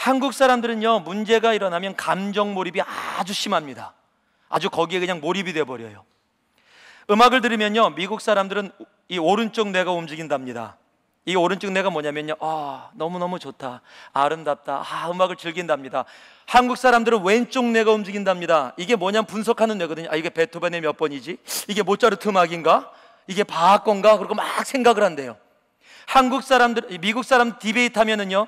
한국 사람들은요, 문제가 일어나면 감정 몰입이 아주 심합니다. 아주 거기에 그냥 몰입이 돼버려요. 음악을 들으면요, 미국 사람들은 이 오른쪽 뇌가 움직인답니다. 이 오른쪽 뇌가 뭐냐면요, 너무너무 좋다, 아름답다, 음악을 즐긴답니다. 한국 사람들은 왼쪽 뇌가 움직인답니다. 이게 뭐냐면 분석하는 뇌거든요. 이게 베토벤의 몇 번이지? 이게 모차르트 음악인가? 이게 바하 건가? 그러고 막 생각을 한대요. 미국 사람 디베이트 하면은요,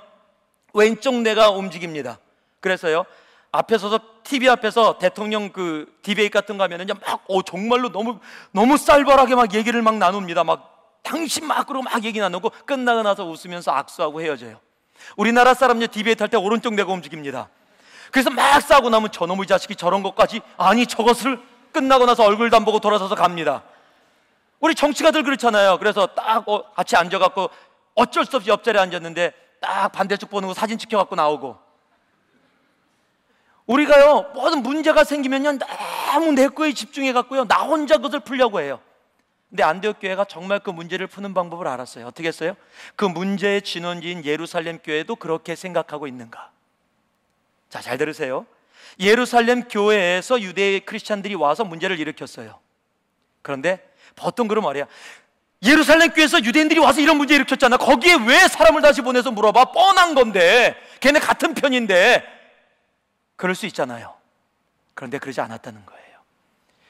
왼쪽 뇌가 움직입니다. 그래서요, 앞에 서서 TV 앞에서 대통령 그 디베이트 같은 거 하면은요, 막 정말로 너무 쌀벌하게 막 얘기를 막 나눕니다. 막 당신 막 그러고 막 얘기 나누고 끝나고 나서 웃으면서 악수하고 헤어져요. 우리나라 사람요, 디베이트 할 때 오른쪽 뇌가 움직입니다. 그래서 막 싸우고 나면 저놈의 자식이 저런 것까지, 아니 저것을, 끝나고 나서 얼굴도 안 보고 돌아서서 갑니다. 우리 정치가들 그렇잖아요. 그래서 딱 같이 앉아갖고 어쩔 수 없이 옆자리에 앉았는데 딱 반대쪽 보는 거 사진 찍혀갖고 나오고. 우리가요, 모든 문제가 생기면요, 너무 내 거에 집중해갖고요, 나 혼자 그것을 풀려고 해요. 근데 안디옥 교회가 정말 그 문제를 푸는 방법을 알았어요. 어떻게 했어요? 그 문제의 진원지인 예루살렘 교회도 그렇게 생각하고 있는가? 자, 잘 들으세요. 예루살렘 교회에서 유대 크리스찬들이 와서 문제를 일으켰어요. 그런데 보통 그런 말이야, 예루살렘 교회에서 유대인들이 와서 이런 문제 일으켰잖아, 거기에 왜 사람을 다시 보내서 물어봐? 뻔한 건데, 걔네 같은 편인데. 그럴 수 있잖아요. 그런데 그러지 않았다는 거예요.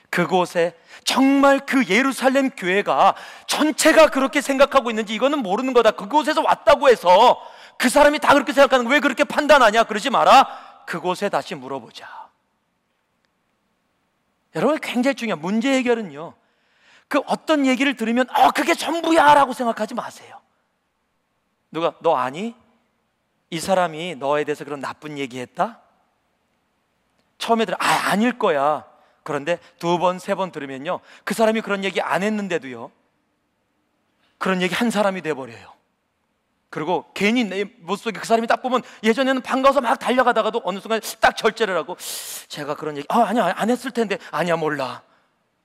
그곳에 정말 그 예루살렘 교회가 전체가 그렇게 생각하고 있는지 이거는 모르는 거다. 그곳에서 왔다고 해서 그 사람이 다 그렇게 생각하는 거 왜 그렇게 판단하냐, 그러지 마라. 그곳에 다시 물어보자. 여러분, 굉장히 중요한 문제 해결은요, 그 어떤 얘기를 들으면 그게 전부야 라고 생각하지 마세요. 누가 너 아니? 이 사람이 너에 대해서 그런 나쁜 얘기했다? 처음에 들어 아닐 거야. 그런데 두 번, 세 번 들으면요, 그 사람이 그런 얘기 안 했는데도요, 그런 얘기 한 사람이 돼버려요. 그리고 괜히 내 모습속에 그 사람이 딱 보면 예전에는 반가워서 막 달려가다가도 어느 순간 딱 절제를 하고, 제가 그런 얘기 아니야 안 했을 텐데, 아니야 몰라,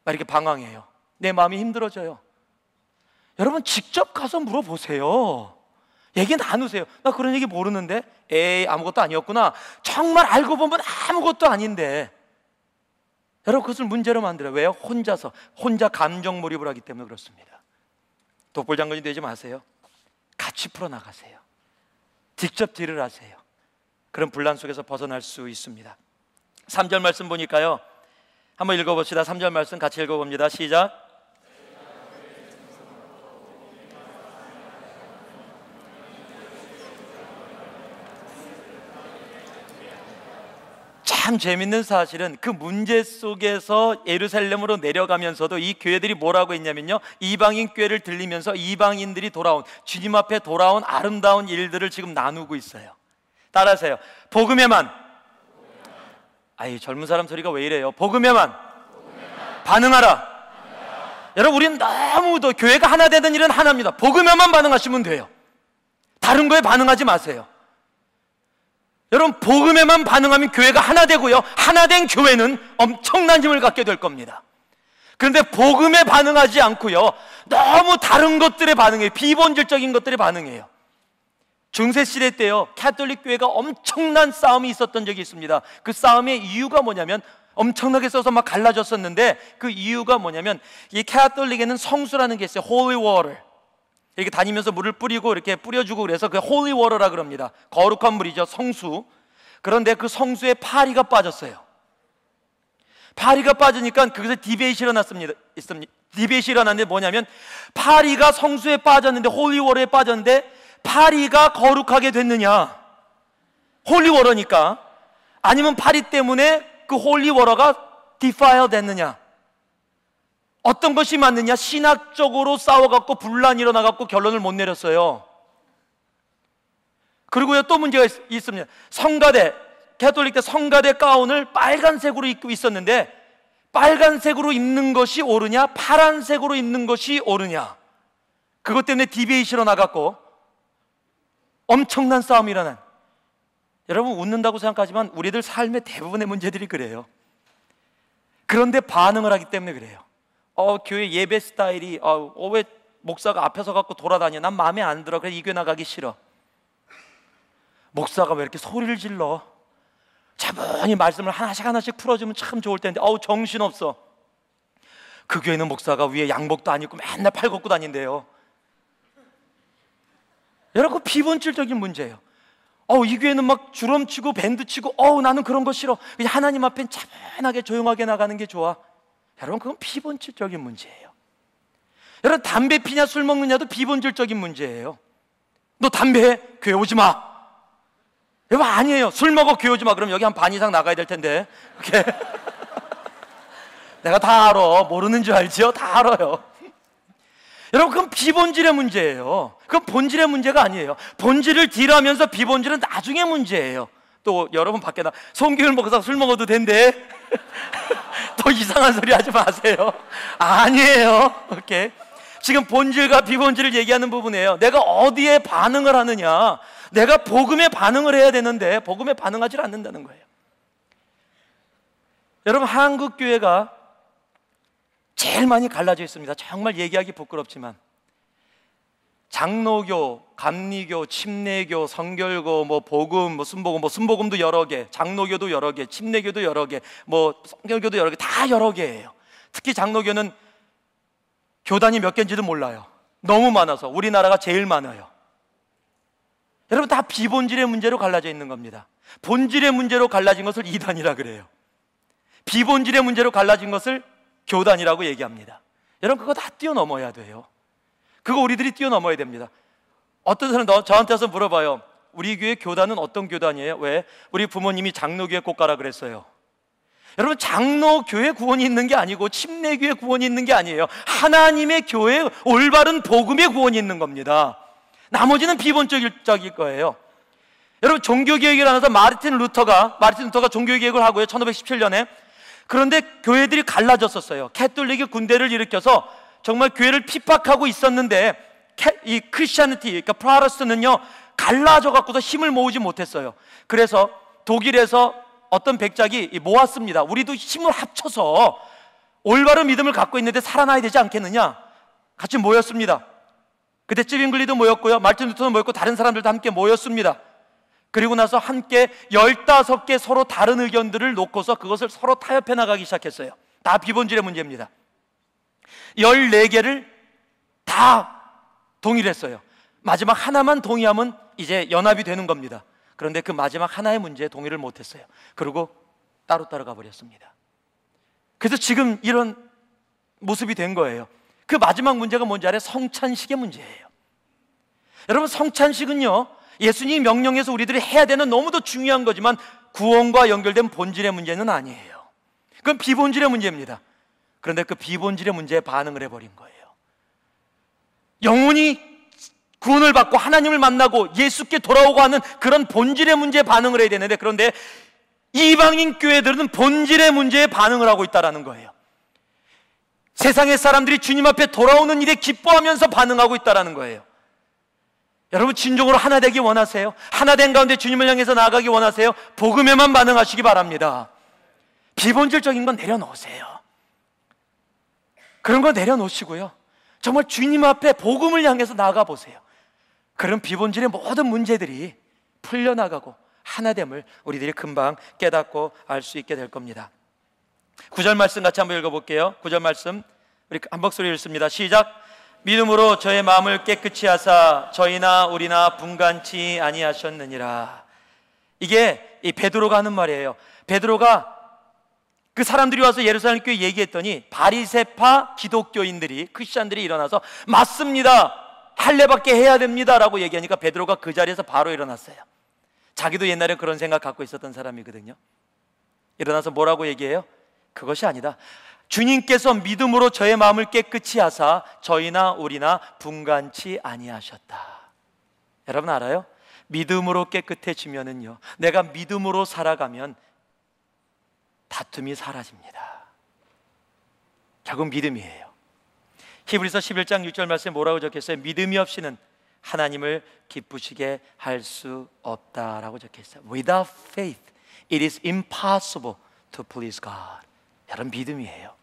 막 이렇게 방황해요. 내 마음이 힘들어져요. 여러분, 직접 가서 물어보세요. 얘기 나누세요. 나 그런 얘기 모르는데, 에이 아무것도 아니었구나. 정말 알고 보면 아무것도 아닌데. 여러분, 그것을 문제로 만들어요. 왜요? 혼자 감정 몰입을 하기 때문에 그렇습니다. 독불장군이 되지 마세요. 같이 풀어나가세요. 직접 딜을 하세요. 그런 분란 속에서 벗어날 수 있습니다. 3절 말씀 보니까요, 한번 읽어봅시다. 3절 말씀 같이 읽어봅니다. 시작. 참 재밌는 사실은 그 문제 속에서 예루살렘으로 내려가면서도 이 교회들이 뭐라고 했냐면요, 이방인 교회를 들리면서 이방인들이 주님 앞에 돌아온 아름다운 일들을 지금 나누고 있어요. 따라하세요. 복음에만. 젊은 사람 소리가 왜 이래요? 복음에만 반응하라. 여러분, 우리는 너무도 교회가 하나 되는 일은 하나입니다. 복음에만 반응하시면 돼요. 다른 거에 반응하지 마세요. 여러분, 복음에만 반응하면 교회가 하나 되고요, 하나 된 교회는 엄청난 힘을 갖게 될 겁니다. 그런데 복음에 반응하지 않고요, 너무 다른 것들에 반응해요. 비본질적인 것들에 반응해요. 중세시대 때요, 가톨릭 교회가 엄청난 싸움이 있었던 적이 있습니다. 그 싸움의 이유가 뭐냐면, 엄청나게 써서 막 갈라졌었는데, 그 이유가 뭐냐면, 이 가톨릭에는 성수라는 게 있어요. Holy water. 이렇게 다니면서 물을 뿌리고 이렇게 뿌려주고, 그래서 그게 홀리 워터라 그럽니다. 거룩한 물이죠, 성수. 그런데 그 성수에 파리가 빠졌어요. 파리가 빠지니까 그것에 디베이트가 일어났습니다. 디베이트가 일어났는데 뭐냐면, 파리가 성수에 빠졌는데, 홀리 워터에 빠졌는데 파리가 거룩하게 됐느냐, 홀리 워터니까, 아니면 파리 때문에 그 홀리 워터가 디파일 됐느냐, 어떤 것이 맞느냐, 신학적으로 싸워갖고 분란이 일어나갖고 결론을 못 내렸어요. 그리고요, 또 문제가 있습니다. 성가대, 가톨릭 때 성가대 가운을 빨간색으로 입고 있었는데, 빨간색으로 입는 것이 옳으냐, 파란색으로 입는 것이 옳으냐, 그것 때문에 디베이트가 일어나갖고 엄청난 싸움이 일어난. 여러분, 웃는다고 생각하지만 우리들 삶의 대부분의 문제들이 그래요. 그런데 반응을 하기 때문에 그래요. 교회 예배 스타일이 왜 목사가 앞에 서 갖고 돌아다녀, 난 마음에 안 들어, 그래서 이 교회 나가기 싫어. 목사가 왜 이렇게 소리를 질러? 차분히 말씀을 하나씩 하나씩 풀어주면 참 좋을 텐데 정신없어. 그 교회는 목사가 위에 양복도 안 입고 맨날 팔 걷고 다닌대요. 여러분, 비본질적인 문제예요. 이 교회는 막 주름 치고 밴드 치고 나는 그런 거 싫어. 그냥 하나님 앞엔 차분하게 조용하게 나가는 게 좋아. 여러분, 그건 비본질적인 문제예요. 여러분, 담배 피냐 술 먹느냐도 비본질적인 문제예요. 너 담배 교회 오지 마. 여러분, 아니에요. 술 먹어 교회 오지 마. 그럼 여기 한 반 이상 나가야 될 텐데. 이렇게. 내가 다 알아. 모르는 줄 알지요? 다 알아요. 여러분, 그건 비본질의 문제예요. 그건 본질의 문제가 아니에요. 본질을 딜하면서 비본질은 나중에 문제예요. 또 여러분 밖에 송기훈 목사 술 먹어도 된대. 또 이상한 소리 하지 마세요. 아니에요. 오케이. 지금 본질과 비본질을 얘기하는 부분이에요. 내가 어디에 반응을 하느냐. 내가 복음에 반응을 해야 되는데 복음에 반응하지 않는다는 거예요. 여러분, 한국 교회가 제일 많이 갈라져 있습니다. 정말 얘기하기 부끄럽지만 장로교, 감리교, 침례교, 성결교, 복음, 순복음, 순복음도 여러 개, 장로교도 여러 개, 침례교도 여러 개, 성결교도 여러 개, 다 여러 개예요. 특히 장로교는 교단이 몇 개인지도 몰라요. 너무 많아서. 우리나라가 제일 많아요. 여러분, 다 비본질의 문제로 갈라져 있는 겁니다. 본질의 문제로 갈라진 것을 이단이라 그래요. 비본질의 문제로 갈라진 것을 교단이라고 얘기합니다. 여러분, 그거 다 뛰어넘어야 돼요. 그거 우리들이 뛰어넘어야 됩니다. 어떤 사람도 저한테 와서 물어봐요. 우리 교회 교단은 어떤 교단이에요? 왜? 우리 부모님이 장로교회 꼭 가라 그랬어요. 여러분, 장로교회 구원이 있는 게 아니고 침례교회 구원이 있는 게 아니에요. 하나님의 교회 올바른 복음의 구원이 있는 겁니다. 나머지는 비본질적일 거예요. 여러분, 종교개혁이 일어나서 마르틴 루터가 종교개혁을 하고요, 1517년에. 그런데 교회들이 갈라졌었어요. 캐톨릭이 군대를 일으켜서 정말 교회를 핍박하고 있었는데 이 크리스찬티티, 그러니까 프로테스탄은요 갈라져 갖고서 힘을 모으지 못했어요. 그래서 독일에서 어떤 백작이 모았습니다. 우리도 힘을 합쳐서 올바른 믿음을 갖고 있는데 살아나야 되지 않겠느냐. 같이 모였습니다. 그때 찌빙글리도 모였고요, 마르틴 루터도 모였고 다른 사람들도 함께 모였습니다. 그리고 나서 함께 15개 서로 다른 의견들을 놓고서 그것을 서로 타협해 나가기 시작했어요. 다 비본질의 문제입니다. 14개를 다 동일했어요. 마지막 하나만 동의하면 이제 연합이 되는 겁니다. 그런데 그 마지막 하나의 문제에 동의를 못했어요. 그리고 따로 가버렸습니다. 그래서 지금 이런 모습이 된 거예요. 그 마지막 문제가 뭔지 알아요? 성찬식의 문제예요. 여러분, 성찬식은요 예수님이 명령해서 우리들이 해야 되는 너무도 중요한 거지만 구원과 연결된 본질의 문제는 아니에요. 그건 비본질의 문제입니다. 그런데 그 비본질의 문제에 반응을 해버린 거예요. 영혼이 구원을 받고 하나님을 만나고 예수께 돌아오고 하는 그런 본질의 문제에 반응을 해야 되는데, 그런데 이방인 교회들은 본질의 문제에 반응을 하고 있다는 거예요. 세상의 사람들이 주님 앞에 돌아오는 일에 기뻐하면서 반응하고 있다는 거예요. 여러분, 진정으로 하나 되기 원하세요? 하나 된 가운데 주님을 향해서 나아가기 원하세요? 복음에만 반응하시기 바랍니다. 비본질적인 건 내려놓으세요. 그런 거 내려놓으시고요, 정말 주님 앞에 복음을 향해서 나아가 보세요. 그런 비본질의 모든 문제들이 풀려나가고 하나됨을 우리들이 금방 깨닫고 알 수 있게 될 겁니다. 9절 말씀 같이 한번 읽어볼게요. 9절 말씀 우리 한 목소리 읽습니다. 시작. 믿음으로 저의 마음을 깨끗이 하사 저희나 우리나 분간치 아니하셨느니라. 이게 이 베드로가 하는 말이에요. 베드로가 그 사람들이 와서 예루살렘 교회 얘기했더니 바리새파 기독교인들이, 크리스찬들이 일어나서 맞습니다, 할례밖에 해야 됩니다 라고 얘기하니까 베드로가 그 자리에서 바로 일어났어요. 자기도 옛날에 그런 생각 갖고 있었던 사람이거든요. 일어나서 뭐라고 얘기해요? 그것이 아니다. 주님께서 믿음으로 저의 마음을 깨끗이 하사 저희나 우리나 분간치 아니하셨다. 여러분 알아요? 믿음으로 깨끗해지면은요, 내가 믿음으로 살아가면 다툼이 사라집니다. 결국 믿음이에요. 히브리서 11장 6절 말씀에 뭐라고 적혔어요? 믿음이 없이는 하나님을 기쁘시게 할 수 없다라고 적혔어요. Without faith, it is impossible to please God. 여러분, 믿음이에요.